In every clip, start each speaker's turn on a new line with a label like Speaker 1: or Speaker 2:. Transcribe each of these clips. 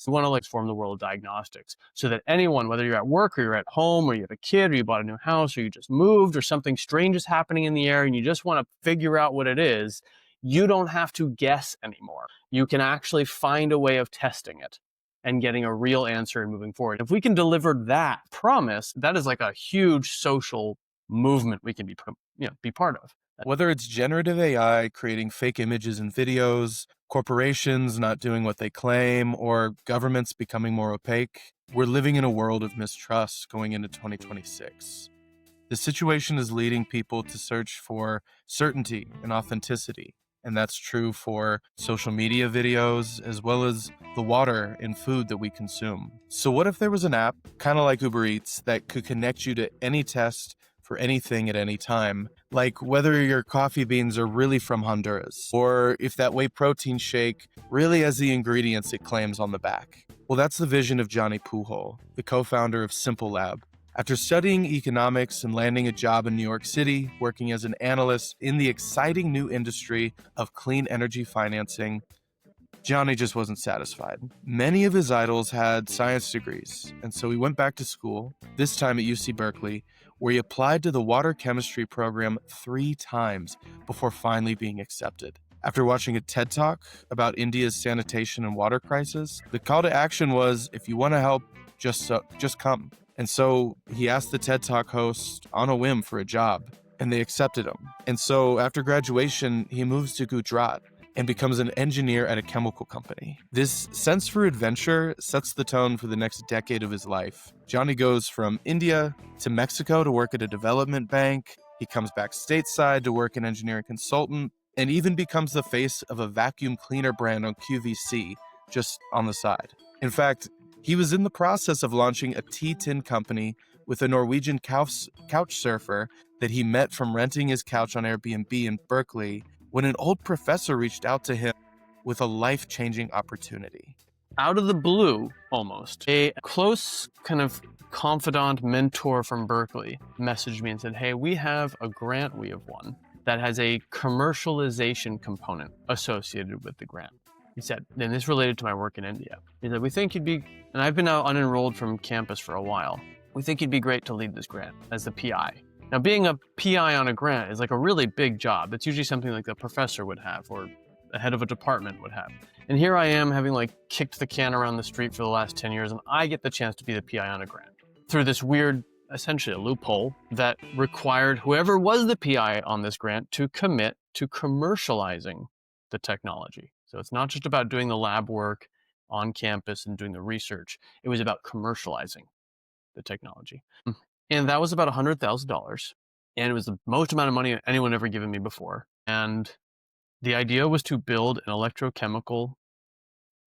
Speaker 1: So we want to like form the world of diagnostics so that anyone, whether you're at work or you're at home or you have a kid or you bought a new house or you just moved or something strange is happening in the air and you just want to figure out what it is, you don't have to guess anymore. You can actually find a way of testing it and getting a real answer and moving forward. If we can deliver that promise, that is like a huge social movement we can be part of.
Speaker 2: Whether it's generative AI creating fake images and videos, corporations not doing what they claim, or governments becoming more opaque, we're living in a world of mistrust going into 2026. The situation is leading people to search for certainty and authenticity. And that's true for social media videos as well as the water and food that we consume. So what if there was an app, kind of like Uber Eats, that could connect you to any test for anything at any time? Like whether your coffee beans are really from Honduras, or if that whey protein shake really has the ingredients it claims on the back. Well, that's the vision of Johnny Pujol, the co-founder of SimpleLab. After studying economics and landing a job in New York City, working as an analyst in the exciting new industry of clean energy financing, Johnny just wasn't satisfied. Many of his idols had science degrees, and so he went back to school, this time at UC Berkeley, where he applied to the water chemistry program 3 times before finally being accepted. After watching a TED Talk about India's sanitation and water crisis, the call to action was, if you want to help, just come. And so he asked the TED Talk host on a whim for a job, and they accepted him. And so after graduation, he moves to Gujarat and becomes an engineer at a chemical company. This sense for adventure sets the tone for the next decade of his life. Johnny goes from India to Mexico to work at a development bank. He comes back stateside to work an engineering consultant, and even becomes the face of a vacuum cleaner brand on QVC, just on the side. In fact, he was in the process of launching a tea tin company with a Norwegian couch surfer that he met from renting his couch on Airbnb in Berkeley when an old professor reached out to him with a life-changing opportunity.
Speaker 1: Out of the blue, almost, a close kind of confidant mentor from Berkeley messaged me and said, hey, we have a grant we have won that has a commercialization component associated with the grant. He said, and this related to my work in India. He said, we think you'd be, and I've been now unenrolled from campus for a while, we think you'd be great to lead this grant as the PI. Now, being a PI on a grant is like a really big job. It's usually something like the professor would have or the head of a department would have. And here I am having like kicked the can around the street for the last 10 years, and I get the chance to be the PI on a grant through this weird, essentially a loophole that required whoever was the PI on this grant to commit to commercializing the technology. So it's not just about doing the lab work on campus and doing the research. It was about commercializing the technology. And that was about $100,000. And it was the most amount of money anyone ever given me before. And the idea was to build an electrochemical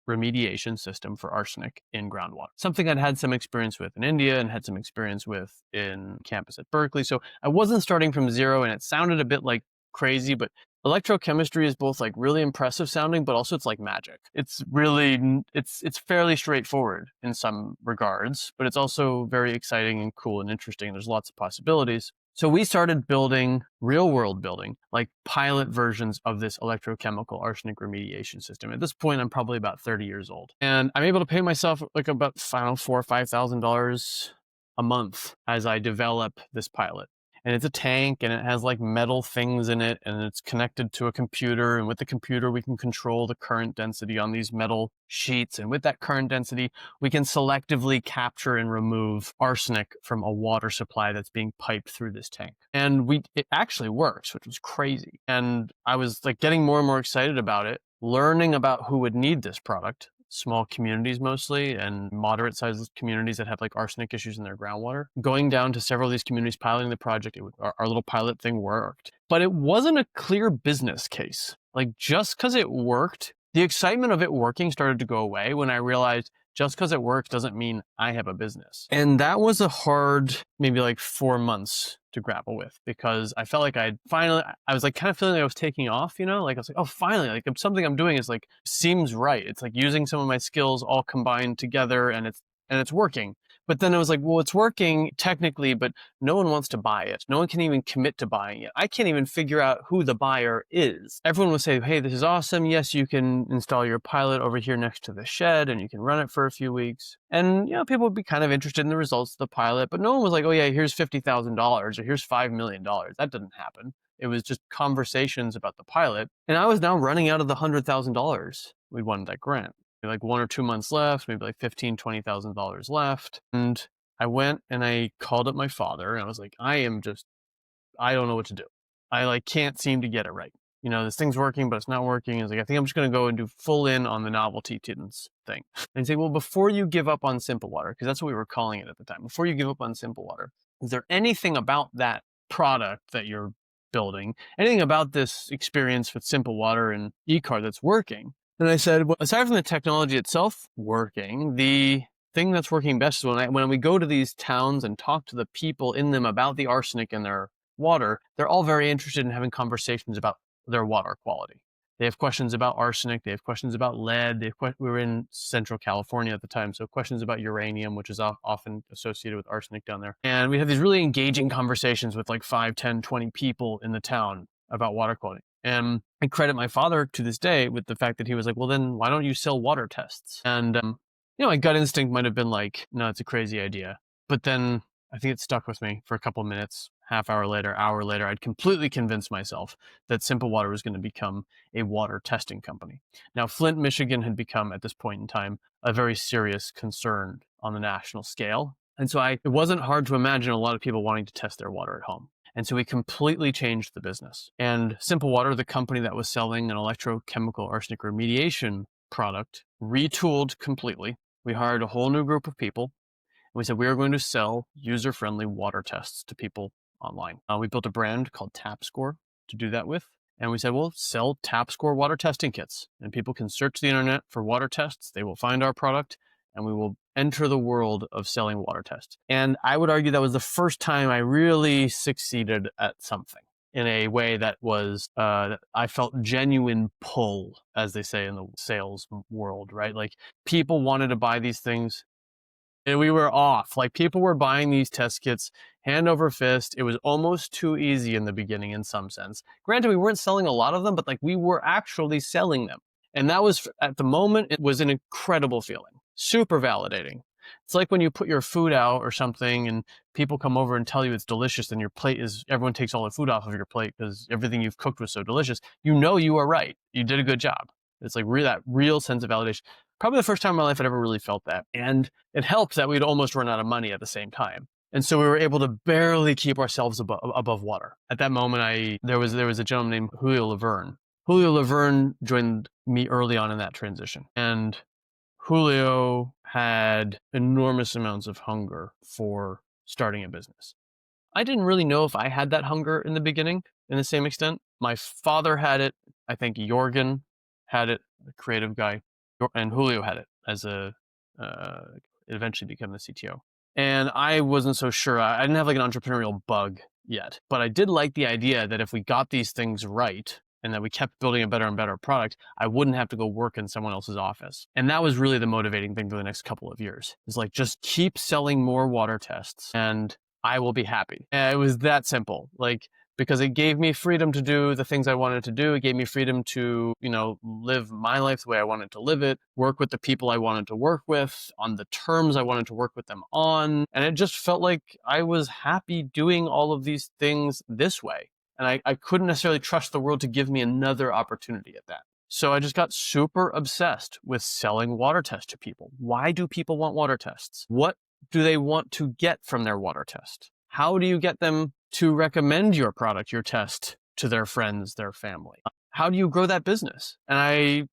Speaker 1: remediation system for arsenic in groundwater. Something I'd had some experience with in India and had some experience with in campus at Berkeley. So I wasn't starting from zero, and it sounded a bit like crazy, but electrochemistry is both like really impressive sounding, but also it's like magic. It's really, it's fairly straightforward in some regards, but it's also very exciting and cool and interesting. There's lots of possibilities. So we started building real world building, like pilot versions of this electrochemical arsenic remediation system. At this point, I'm probably about 30 years old, and I'm able to pay myself like about $4,000 or $5,000 a month as I develop this pilot. And it's a tank, and it has like metal things in it, and it's connected to a computer. And with the computer, we can control the current density on these metal sheets. And with that current density, we can selectively capture and remove arsenic from a water supply that's being piped through this tank. And it actually works, which was crazy. And I was like getting more and more excited about it, learning about who would need this product. Small communities mostly, and moderate sized communities that have like arsenic issues in their groundwater. Going down to several of these communities, piloting the project, our little pilot thing worked. But it wasn't a clear business case. Like just because it worked, the excitement of it working started to go away when I realized just because it works doesn't mean I have a business. And that was a hard, maybe like 4 months to grapple with, because I felt like I was like kind of feeling like I was taking off, you know, like I was like, oh, finally, like something I'm doing is like, seems right. It's like using some of my skills all combined together, and it's working. But then it was like, well, it's working technically, but no one wants to buy it. No one can even commit to buying it. I can't even figure out who the buyer is. Everyone would say, hey, this is awesome. Yes, you can install your pilot over here next to the shed and you can run it for a few weeks. And, people would be kind of interested in the results of the pilot, but no one was like, oh yeah, here's $50,000 or here's $5 million. That doesn't happen. It was just conversations about the pilot. And I was now running out of the $100,000 we won that grant. Like 1 or 2 months left, maybe like $15,000, $20,000 left. And I went and I called up my father and I was like, I don't know what to do. I can't seem to get it right. This thing's working, but it's not working. I was like, I think I'm just going to go and do full in on the novelty tins thing. And say, well, before you give up on SimpleWater, because that's what we were calling it at the time, before you give up on SimpleWater, is there anything about that product that you're building, anything about this experience with SimpleWater and eCar that's working? And I said, well, aside from the technology itself working, the thing that's working best is when we go to these towns and talk to the people in them about the arsenic in their water, they're all very interested in having conversations about their water quality. They have questions about arsenic. They have questions about lead. We were in Central California at the time, so questions about uranium, which is often associated with arsenic down there. And we have these really engaging conversations with like 5, 10, 20 people in the town about water quality. And I credit my father to this day with the fact that he was like, well, then why don't you sell water tests? And, my gut instinct might have been like, no, it's a crazy idea. But then I think it stuck with me for a couple minutes, hour later, I'd completely convinced myself that SimpleWater was going to become a water testing company. Now, Flint, Michigan had become, at this point in time, a very serious concern on the national scale. And so it wasn't hard to imagine a lot of people wanting to test their water at home. And so we completely changed the business. And SimpleWater, the company that was selling an electrochemical arsenic remediation product, retooled completely. We hired a whole new group of people. We said we are going to sell user-friendly water tests to people online. We built a brand called TapScore to do that with. And we said, well, sell TapScore water testing kits. And people can search the internet for water tests. They will find our product, and we will enter the world of selling water tests. And I would argue that was the first time I really succeeded at something in a way that was, I felt genuine pull, as they say in the sales world, right? Like people wanted to buy these things. And we were off. Like people were buying these test kits hand over fist. It was almost too easy in the beginning in some sense. Granted, we weren't selling a lot of them, but like we were actually selling them. And that was, at the moment, it was an incredible feeling. Super validating. It's like when you put your food out or something and people come over and tell you it's delicious and your plate everyone takes all the food off of your plate because everything you've cooked was so delicious. You are right. You did a good job. It's like that real sense of validation. Probably the first time in my life I'd ever really felt that. And it helped that we'd almost run out of money at the same time. And so we were able to barely keep ourselves above water. At that moment, there was a gentleman named Julio Laverne. Julio Laverne joined me early on in that transition. And Julio had enormous amounts of hunger for starting a business. I didn't really know if I had that hunger in the beginning in the same extent. My father had it. I think Jorgen had it, the creative guy. And Julio had it as it eventually became the CTO. And I wasn't so sure. I didn't have like an entrepreneurial bug yet, but I did like the idea that if we got these things right and that we kept building a better and better product, I wouldn't have to go work in someone else's office. And that was really the motivating thing for the next couple of years. It's like, just keep selling more water tests and I will be happy. And it was that simple. Like, because it gave me freedom to do the things I wanted to do. It gave me freedom to, live my life the way I wanted to live it, work with the people I wanted to work with on the terms I wanted to work with them on. And it just felt like I was happy doing all of these things this way. And I couldn't necessarily trust the world to give me another opportunity at that. So I just got super obsessed with selling water tests to people. Why do people want water tests? What do they want to get from their water test? How do you get them to recommend your product, your test, to their friends, their family? How do you grow that business? And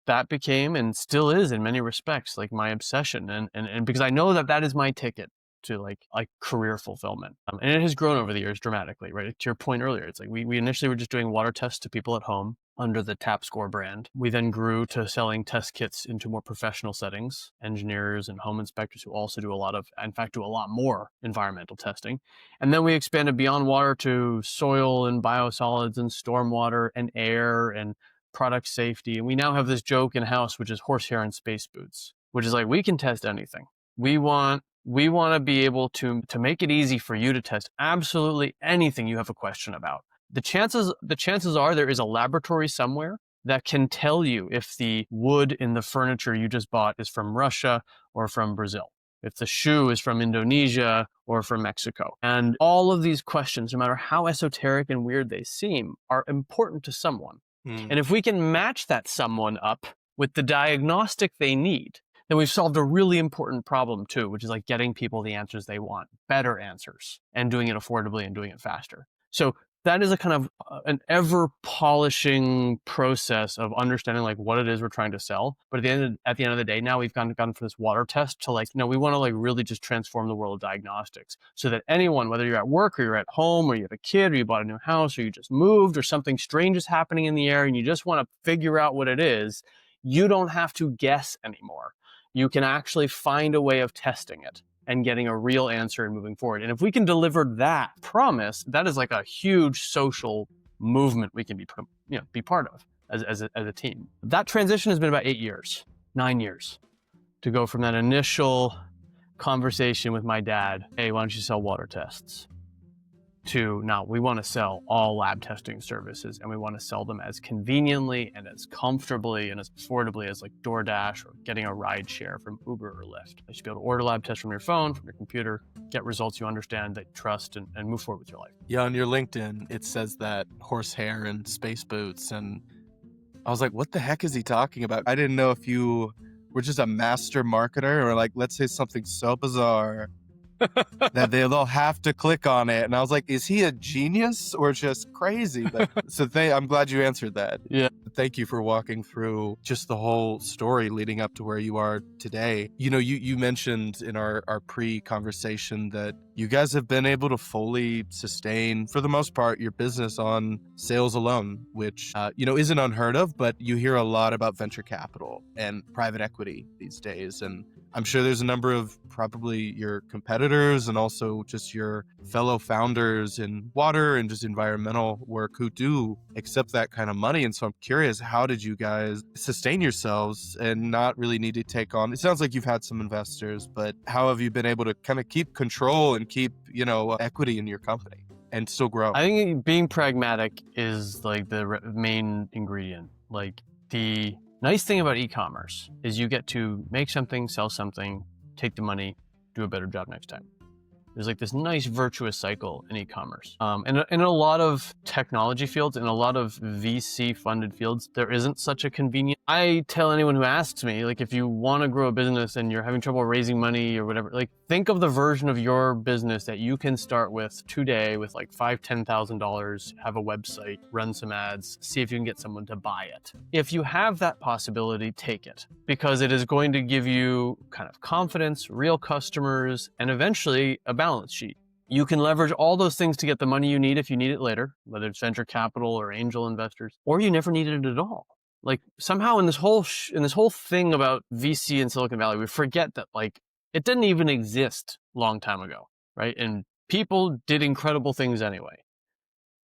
Speaker 1: that became and still is in many respects like my obsession. And because I know that is my ticket to like career fulfillment. And it has grown over the years dramatically, right? To your point earlier, it's like we initially were just doing water tests to people at home under the TapScore brand. We then grew to selling test kits into more professional settings, engineers and home inspectors who also do a lot more environmental testing. And then we expanded beyond water to soil and biosolids and stormwater and air and product safety. And we now have this joke in-house, which is horsehair and space boots, which is like, we can test anything. We want We want to be able to make it easy for you to test absolutely anything you have a question about. The chances are there is a laboratory somewhere that can tell you if the wood in the furniture you just bought is from Russia or from Brazil, if the shoe is from Indonesia or from Mexico. And all of these questions, no matter how esoteric and weird they seem, are important to someone. And if we can match that someone up with the diagnostic they need, then we've solved a really important problem too, which is like getting people the answers they want, better answers, and doing it affordably and doing it faster. So that is a kind of an ever polishing process of understanding like what it is we're trying to sell. But at the end of the day, now we've gone from this water test to like, no, we want to like really just transform the world of diagnostics so that anyone, whether you're at work or you're at home or you have a kid or you bought a new house or you just moved or something strange is happening in the air and you just want to figure out what it is, you don't have to guess anymore. You can actually find a way of testing it and getting a real answer and moving forward. And if we can deliver that promise, that is like a huge social movement we can be part of as a team. That transition has been about 9 years, to go from that initial conversation with my dad, hey, why don't you sell water tests, to now we want to sell all lab testing services, and we want to sell them as conveniently and as comfortably and as affordably as like DoorDash or getting a ride share from Uber or Lyft. You should be able to order lab tests from your phone, from your computer, get results you understand, that you trust, and move forward with your life.
Speaker 2: Yeah, on your LinkedIn, it says that horsehair and space boots, and I was like, what the heck is he talking about? I didn't know if you were just a master marketer or like, let's say something so bizarre that they'll have to click on it. And I was like, is he a genius or just crazy? But I'm glad you answered that.
Speaker 1: Yeah.
Speaker 2: Thank you for walking through just the whole story leading up to where you are today. You know, you mentioned in our pre-conversation that you guys have been able to fully sustain, for the most part, your business on sales alone, which, isn't unheard of, but you hear a lot about venture capital and private equity these days. And I'm sure there's a number of probably your competitors and also just your fellow founders in water and just environmental work who do accept that kind of money. And so I'm curious, how did you guys sustain yourselves and not really need to take on, it sounds like you've had some investors, but how have you been able to kind of keep control and keep, equity in your company and still grow?
Speaker 1: I think being pragmatic is like the main ingredient. Like, the nice thing about e-commerce is you get to make something, sell something, take the money, do a better job next time. There's like this nice virtuous cycle in e-commerce. And in a lot of technology fields, in a lot of VC funded fields, there isn't such a convenient. I tell anyone who asks me, like, if you want to grow a business and you're having trouble raising money or whatever, like, think of the version of your business that you can start with today with like $5,000, $10,000, have a website, run some ads, see if you can get someone to buy it. If you have that possibility, take it, because it is going to give you kind of confidence, real customers, and eventually a balance sheet. You can leverage all those things to get the money you need if you need it later, whether it's venture capital or angel investors, or you never needed it at all. Like, somehow in this whole thing about VC in Silicon Valley, we forget that like it didn't even exist a long time ago, right? And people did incredible things anyway.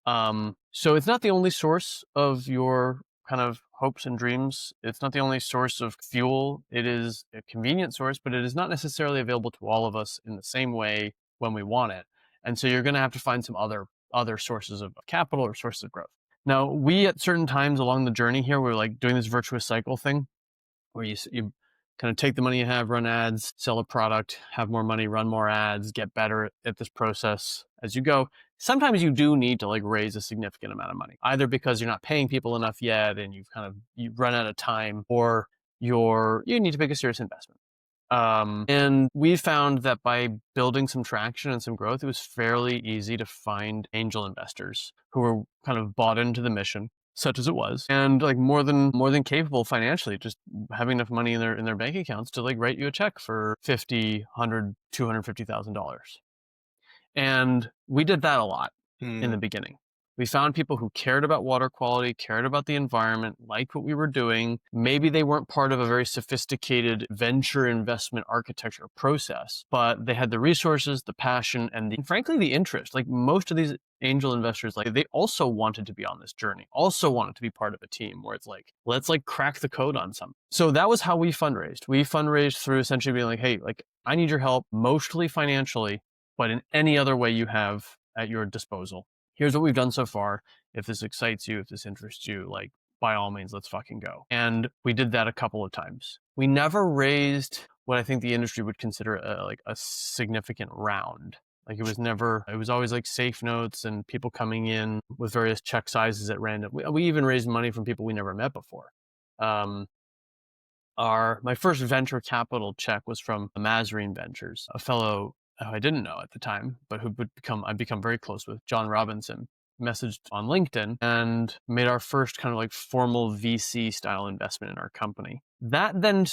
Speaker 1: So it's not the only source of your kind of hopes and dreams. It's not the only source of fuel. It is a convenient source, but it is not necessarily available to all of us in the same way when we want it. And so you're going to have to find some other sources of capital or sources of growth. Now, we at certain times along the journey here, we're like doing this virtuous cycle thing where you kind of take the money you have, run ads, sell a product, have more money, run more ads, get better at this process as you go. Sometimes you do need to like raise a significant amount of money, either because you're not paying people enough yet and you've run out of time, or you need to make a serious investment. And we found that by building some traction and some growth, it was fairly easy to find angel investors who were kind of bought into the mission, such as it was, and like more than capable financially, just having enough money in their bank accounts to like write you a check for $50,000, $100,000, $250,000. And we did that a lot in the beginning. We found people who cared about water quality, cared about the environment, liked what we were doing. Maybe they weren't part of a very sophisticated venture investment architecture process, but they had the resources, the passion, and frankly, the interest. Like, most of these angel investors, like they also wanted to be on this journey, also wanted to be part of a team where it's like, let's like crack the code on something. So that was how we fundraised. We fundraised through essentially being like, hey, like I need your help, mostly financially, but in any other way you have at your disposal. Here's what we've done so far. If this excites you, if this interests you, like by all means, let's fucking go. And we did that a couple of times. We never raised what I think the industry would consider like a significant round. Like it was always like safe notes and people coming in with various check sizes at random. We even raised money from people we never met before. My first venture capital check was from Mazarine Ventures, a fellow who I didn't know at the time, but I've become very close with, John Robinson. Messaged on LinkedIn and made our first kind of like formal VC style investment in our company. That then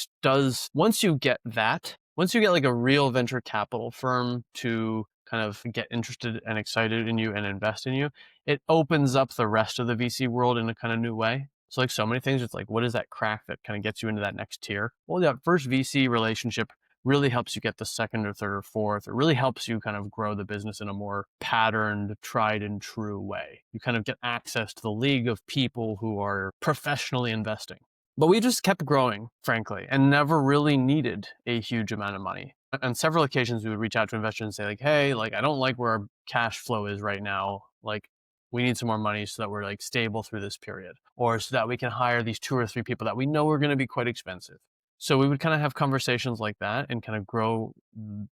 Speaker 1: once you get like a real venture capital firm to kind of get interested and excited in you and invest in you, it opens up the rest of the VC world in a kind of new way. So like so many things, it's like, what is that crack that kind of gets you into that next tier? Well, that first VC relationship really helps you get the second or third or fourth. It really helps you kind of grow the business in a more patterned, tried and true way. You kind of get access to the league of people who are professionally investing. But we just kept growing, frankly, and never really needed a huge amount of money. On several occasions, we would reach out to investors and say like, hey, like I don't like where our cash flow is right now. Like we need some more money so that we're like stable through this period, or so that we can hire these 2 or 3 people that we know are going to be quite expensive. So we would kind of have conversations like that and kind of grow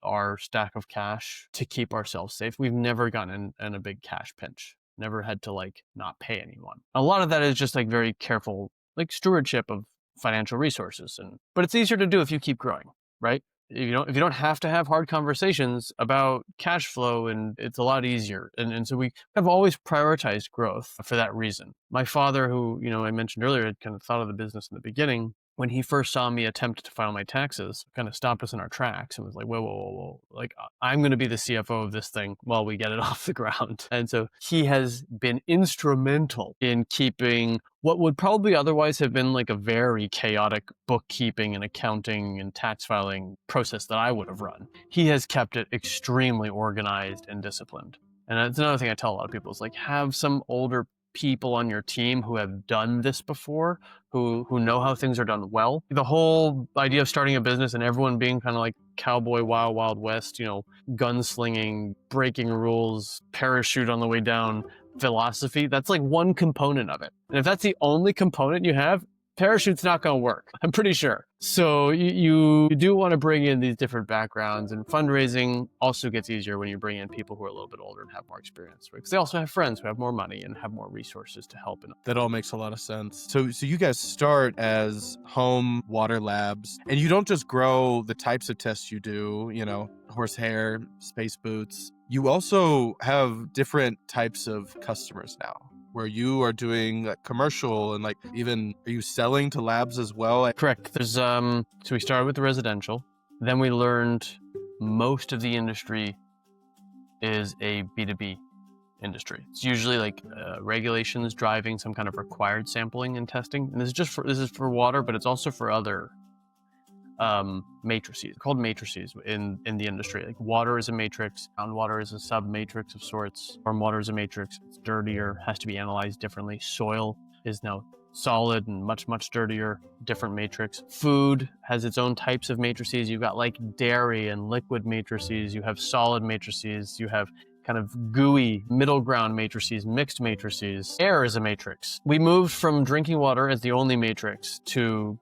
Speaker 1: our stack of cash to keep ourselves safe. We've never gotten in a big cash pinch, never had to like not pay anyone. A lot of that is just like very careful, like stewardship of financial resources. But it's easier to do if you keep growing, right? If you don't have to have hard conversations about cash flow, and it's a lot easier. And so we have always prioritized growth for that reason. My father, who, I mentioned earlier, had kind of thought of the business in the beginning. When he first saw me attempt to file my taxes, kind of stopped us in our tracks and was like, whoa. Like, I'm going to be the CFO of this thing while we get it off the ground. And so he has been instrumental in keeping what would probably otherwise have been like a very chaotic bookkeeping and accounting and tax filing process that I would have run. He has kept it extremely organized and disciplined. And that's another thing I tell a lot of people is like, have some older people on your team who have done this before, who know how things are done well. The whole idea of starting a business and everyone being kind of like cowboy wild west, gunslinging, breaking rules, parachute on the way down philosophy, that's like one component of it. And if that's the only component you have, parachute's not going to work, I'm pretty sure. So you do want to bring in these different backgrounds, and fundraising also gets easier when you bring in people who are a little bit older and have more experience, right? Because they also have friends who have more money and have more resources to help.
Speaker 2: That all makes a lot of sense. So you guys start as home water labs, and you don't just grow the types of tests you do, horsehair, space boots. You also have different types of customers now, where you are doing like commercial and like even, are you selling to labs as well?
Speaker 1: Correct. There's so we started with the residential, then we learned most of the industry is a B2B industry. It's usually like regulations driving some kind of required sampling and testing. And this is for water, but it's also for other matrices. They're called matrices in the industry. Like water is a matrix, groundwater is a sub-matrix of sorts, stormwater is a matrix, it's dirtier, has to be analyzed differently. Soil is now solid and much dirtier, different matrix. Food has its own types of matrices. You've got like dairy and liquid matrices, you have solid matrices, you have kind of gooey middle ground matrices, mixed matrices. Air is a matrix. We moved from drinking water as the only matrix to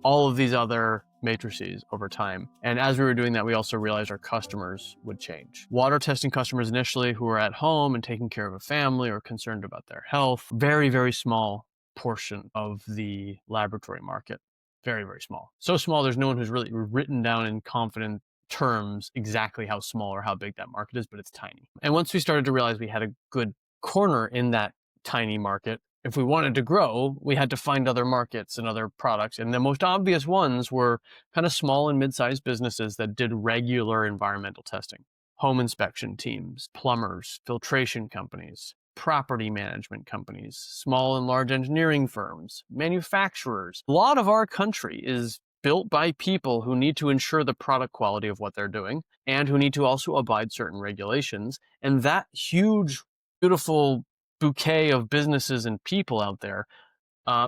Speaker 1: all of these other matrices over time. And as we were doing that, we also realized our customers would change. Water testing customers initially who were at home and taking care of a family or concerned about their health, very, very small portion of the laboratory market. Very, very small. So small, there's no one who's really written down in confident terms exactly how small or how big that market is, but it's tiny. And once we started to realize we had a good corner in that tiny market, if we wanted to grow, we had to find other markets and other products. And the most obvious ones were kind of small and mid-sized businesses that did regular environmental testing. Home inspection teams, plumbers, filtration companies, property management companies, small and large engineering firms, manufacturers. A lot of our country is built by people who need to ensure the product quality of what they're doing and who need to also abide certain regulations. And that huge beautiful bouquet of businesses and people out there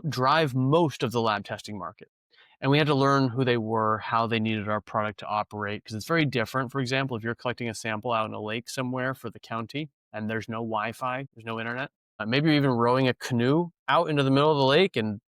Speaker 1: drive most of the lab testing market. And we had to learn who they were, how they needed our product to operate, because it's very different. For example, if you're collecting a sample out in a lake somewhere for the county and there's no Wi-Fi, there's no internet, maybe you're even rowing a canoe out into the middle of the lake and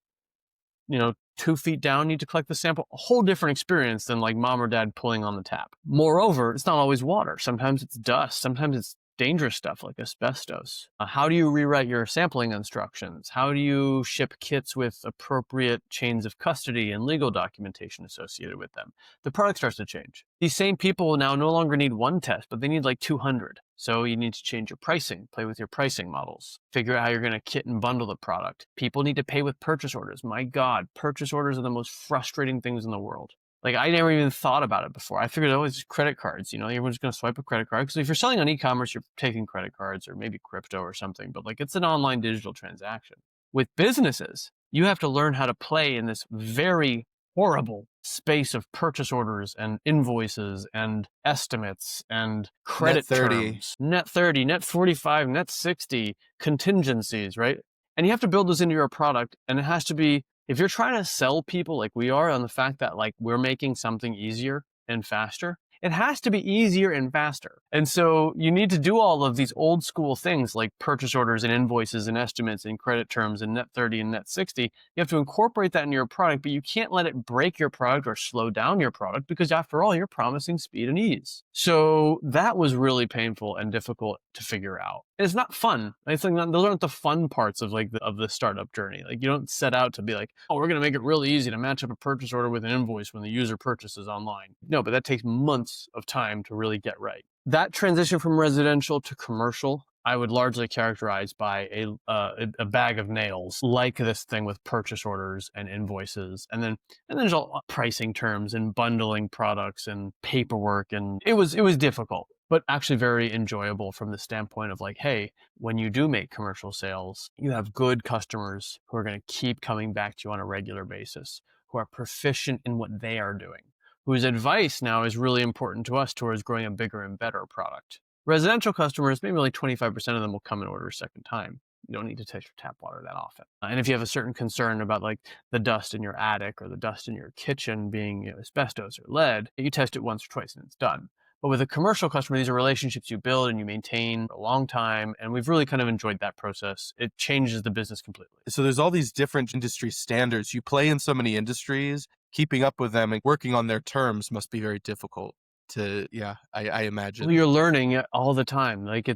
Speaker 1: 2 feet down, need to collect the sample, a whole different experience than like mom or dad pulling on the tap. Moreover, it's not always water. Sometimes it's dust. Sometimes it's dangerous stuff like asbestos. How do you rewrite your sampling instructions? How do you ship kits with appropriate chains of custody and legal documentation associated with them? The product starts to change. These same people now no longer need one test, but they need like 200. So you need to change your pricing, play with your pricing models, figure out how you're going to kit and bundle the product. People need to pay with purchase orders. My God, purchase orders are the most frustrating things in the world. Like, I never even thought about it before. I figured, oh, it's credit cards. Everyone's going to swipe a credit card. Because if you're selling on e-commerce, you're taking credit cards or maybe crypto or something. But like, it's an online digital transaction. With businesses, you have to learn how to play in this very horrible space of purchase orders and invoices and estimates and credit
Speaker 2: Net 30.
Speaker 1: terms. Net 30, net 45, net 60, contingencies, right? And you have to build those into your product. And it has to be, if you're trying to sell people like we are on the fact that like we're making something easier and faster, it has to be easier and faster. And so you need to do all of these old school things like purchase orders and invoices and estimates and credit terms and net 30 and net 60. You have to incorporate that into your product, but you can't let it break your product or slow down your product because after all, you're promising speed and ease. So that was really painful and difficult to figure out. And it's not fun. It's like those aren't the fun parts of the startup journey. Like you don't set out to be like, oh, we're going to make it really easy to match up a purchase order with an invoice when the user purchases online. No, but that takes months of time to really get right. That transition from residential to commercial, I would largely characterize by a bag of nails, like this thing with purchase orders and invoices, and then there's all pricing terms and bundling products and paperwork, and it was difficult, but actually very enjoyable from the standpoint of like, hey, when you do make commercial sales, you have good customers who are going to keep coming back to you on a regular basis, who are proficient in what they are doing, whose advice now is really important to us towards growing a bigger and better product. Residential customers, maybe only 25% of them will come and order a second time. You don't need to test your tap water that often. And if you have a certain concern about like the dust in your attic or the dust in your kitchen being asbestos or lead, you test it once or twice and it's done. But with a commercial customer, these are relationships you build and you maintain for a long time. And we've really kind of enjoyed that process. It changes the business completely.
Speaker 2: So there's all these different industry standards. You play in so many industries, keeping up with them and working on their terms must be very difficult to, I imagine.
Speaker 1: Well, you're learning all the time. Like you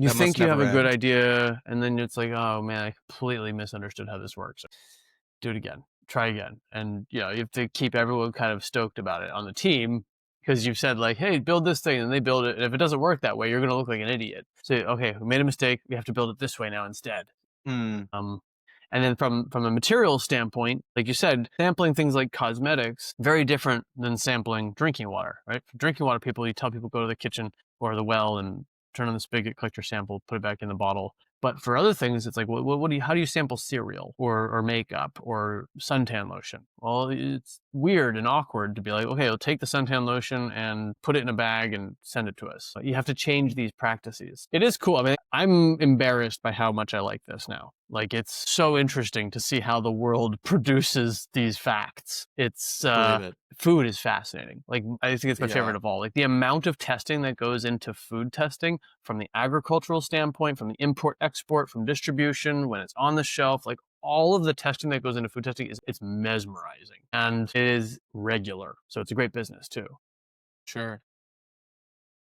Speaker 1: think you have a good idea and then it's like, oh man, I completely misunderstood how this works. Do it again, try again. And you have to keep everyone kind of stoked about it on the team. Because you've said like, hey, build this thing, and they build it. And if it doesn't work that way, you're going to look like an idiot. So, okay, we made a mistake. We have to build it this way now instead. And then from a material standpoint, like you said, sampling things like cosmetics, very different than sampling drinking water, right? For drinking water, you tell people go to the kitchen or the well and turn on the spigot, collect your sample, put it back in the bottle. But for other things, it's like, how do you sample cereal or makeup or suntan lotion? Well, it's weird and awkward to be like, okay, I'll take the suntan lotion and put it in a bag and send it to us. You have to change these practices. It is cool. I mean, I'm embarrassed by how much I like this now. Like, it's so interesting to see how the world produces these facts. Food is fascinating. Like, I think it's my favorite of all. Like, the amount of testing that goes into food testing from the agricultural standpoint, from the import, export, from distribution, when it's on the shelf, like all of the testing that goes into food testing it's mesmerizing and it is regular. So it's a great business too.
Speaker 2: Sure.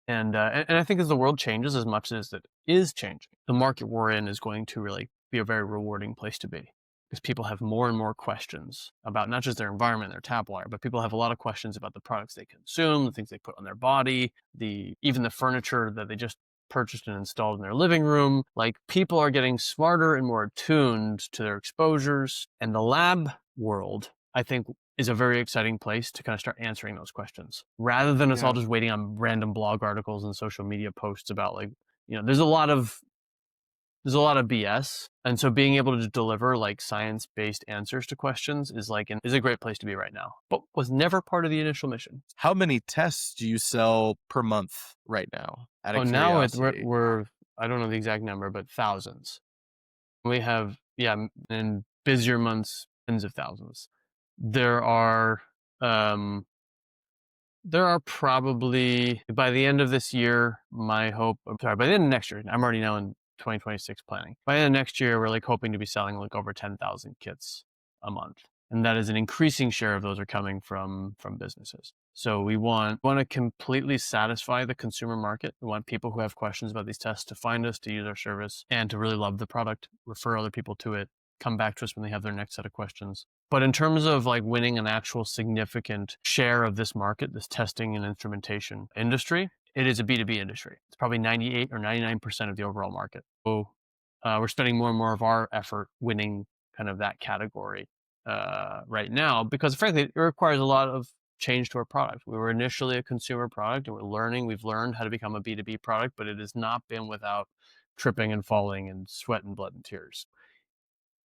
Speaker 1: And I think as the world changes as much as it is changing, the market we're in is going to really be a very rewarding place to be. Because people have more and more questions about not just their environment, their tap water, but people have a lot of questions about the products they consume, the things they put on their body, even the furniture that they just purchased and installed in their living room. Like, people are getting smarter and more attuned to their exposures. And the lab world, I think, is a very exciting place to kind of start answering those questions rather than us all just waiting on random blog articles and social media posts about like, there's a lot of BS. And so being able to deliver like science-based answers to questions is a great place to be right now, but was never part of the initial mission.
Speaker 2: How many tests do you sell per month right now? Now
Speaker 1: we're I don't know the exact number, but thousands. We have, in busier months, tens of thousands. There are probably, by the end of this year, by the end of next year, I'm already now in 2026 planning. By the end of next year, we're like hoping to be selling like over 10,000 kits a month. And that is an increasing share of those are coming from businesses. So we want to completely satisfy the consumer market. We want people who have questions about these tests to find us, to use our service, and to really love the product, refer other people to it, come back to us when they have their next set of questions. But in terms of like winning an actual significant share of this market, this testing and instrumentation industry, it is a B2B industry. It's probably 98 or 99% of the overall market. So we're spending more and more of our effort winning kind of that category right now, because frankly, it requires a lot of change to our product. We were initially a consumer product, and we've learned how to become a B2B product, but it has not been without tripping and falling and sweat and blood and tears.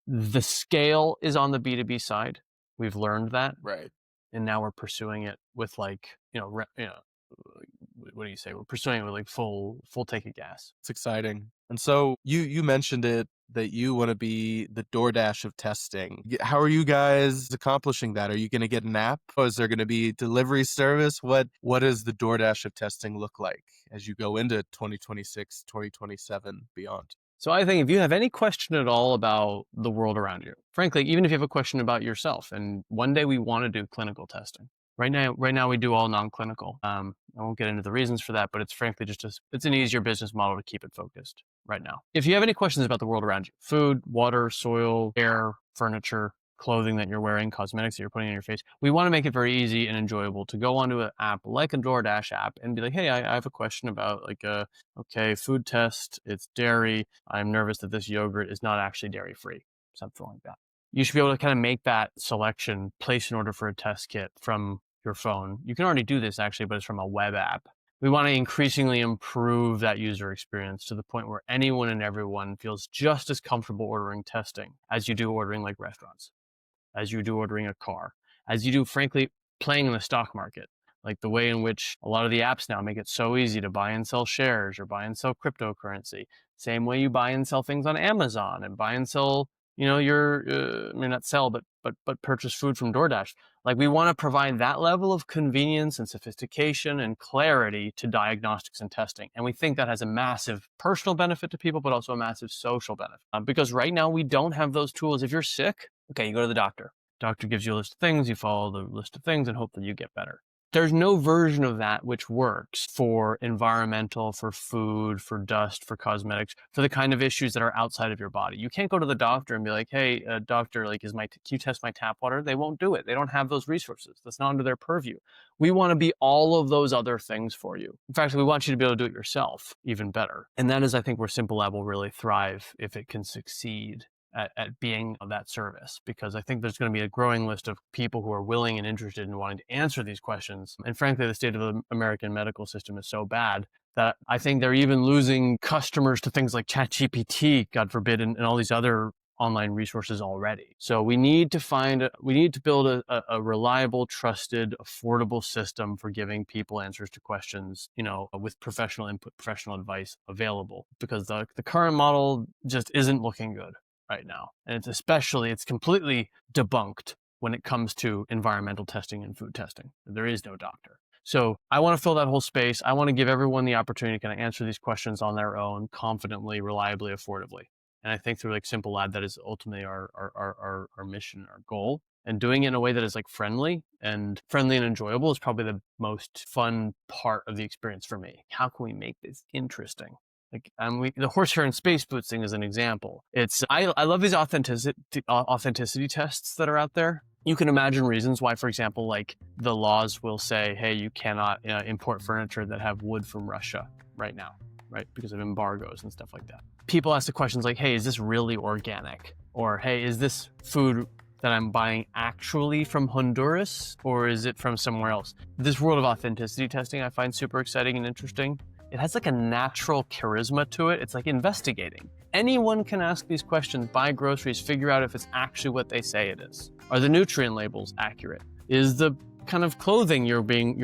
Speaker 1: The scale is on the B2B side. We've learned that.
Speaker 2: Right.
Speaker 1: And now we're pursuing it with like, what do you say? We're pursuing it with like full tank of gas.
Speaker 2: It's exciting. And so you mentioned it, that you want to be the DoorDash of testing. How are you guys accomplishing that? Are you going to get an app? Or is there going to be delivery service? What does the DoorDash of testing look like as you go into 2026, 2027, beyond?
Speaker 1: So I think if you have any question at all about the world around you, frankly, even if you have a question about yourself, and one day we want to do clinical testing. Right now we do all non-clinical. I won't get into the reasons for that, but it's frankly it's an easier business model to keep it focused right now. If you have any questions about the world around you, food, water, soil, air, furniture, clothing that you're wearing, cosmetics that you're putting on your face, we want to make it very easy and enjoyable to go onto an app like a DoorDash app and be like, hey, I have a question about food test, it's dairy. I'm nervous that this yogurt is not actually dairy free, something like that. You should be able to kind of make that selection, place an order for a test kit from your phone. You can already do this actually, but it's from a web app. We want to increasingly improve that user experience to the point where anyone and everyone feels just as comfortable ordering testing as you do ordering like restaurants, as you do ordering a car, as you do, frankly, playing in the stock market. Like the way in which a lot of the apps now make it so easy to buy and sell shares or buy and sell cryptocurrency. Same way you buy and sell things on Amazon and buy and sell, not sell, but purchase food from DoorDash. Like we want to provide that level of convenience and sophistication and clarity to diagnostics and testing. And we think that has a massive personal benefit to people, but also a massive social benefit. Because right now we don't have those tools. If you're sick, okay, you go to the doctor. Doctor gives you a list of things, you follow the list of things and hope that you get better. There's no version of that which works for environmental, for food, for dust, for cosmetics, for the kind of issues that are outside of your body. You can't go to the doctor and be like, hey, doctor, can you test my tap water? They won't do it. They don't have those resources. That's not under their purview. We want to be all of those other things for you. In fact, we want you to be able to do it yourself even better. And that is, I think, where SimpleLab will really thrive if it can succeed at being of that service, because I think there's going to be a growing list of people who are willing and interested in wanting to answer these questions. And frankly, the state of the American medical system is so bad that I think they're even losing customers to things like ChatGPT, God forbid, and all these other online resources already. So we need to build a reliable, trusted, affordable system for giving people answers to questions, with professional input, professional advice available, because the current model just isn't looking good right now. And it's completely debunked when it comes to environmental testing and food testing. There is no doctor. So I want to fill that whole space. I want to give everyone the opportunity to kind of answer these questions on their own, confidently, reliably, affordably. And I think through like SimpleLab, that is ultimately our mission, our goal. And doing it in a way that is like friendly and enjoyable is probably the most fun part of the experience for me. How can we make this interesting? Like the horsehair and space boots thing is an example. I love these authenticity tests that are out there. You can imagine reasons why, for example, like the laws will say, hey, you cannot import furniture that have wood from Russia right now, right? Because of embargoes and stuff like that. People ask the questions like, hey, is this really organic? Or, hey, is this food that I'm buying actually from Honduras, or is it from somewhere else? This world of authenticity testing I find super exciting and interesting. It has like a natural charisma to it. It's like investigating. Anyone can ask these questions, buy groceries, figure out if it's actually what they say it is. Are the nutrient labels accurate? Is the kind of clothing you're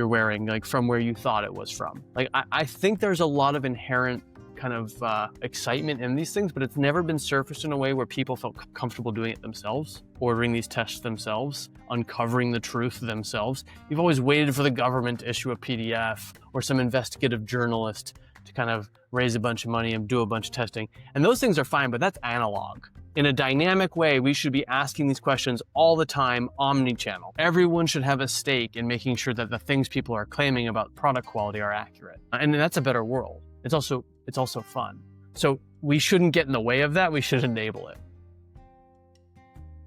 Speaker 1: wearing like from where you thought it was from? Like I think there's a lot of inherent kind of excitement in these things, but it's never been surfaced in a way where people felt comfortable doing it themselves, ordering these tests themselves, uncovering the truth themselves. You've always waited for the government to issue a PDF or some investigative journalist to kind of raise a bunch of money and do a bunch of testing. And those things are fine, but that's analog. In a dynamic way, we should be asking these questions all the time, omni-channel. Everyone should have a stake in making sure that the things people are claiming about product quality are accurate. And that's a better world. It's also fun. So we shouldn't get in the way of that. We should enable it.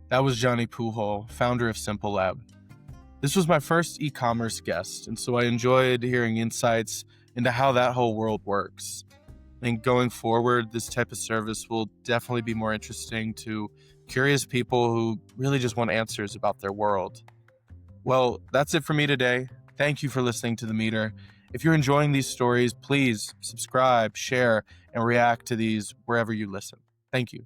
Speaker 2: That was Johnny Pujol, founder of SimpleLab. This was my first e-commerce guest, and so I enjoyed hearing insights into how that whole world works. And going forward, this type of service will definitely be more interesting to curious people who really just want answers about their world. Well, that's it for me today. Thank you for listening to The Meter. If you're enjoying these stories, please subscribe, share, and react to these wherever you listen. Thank you.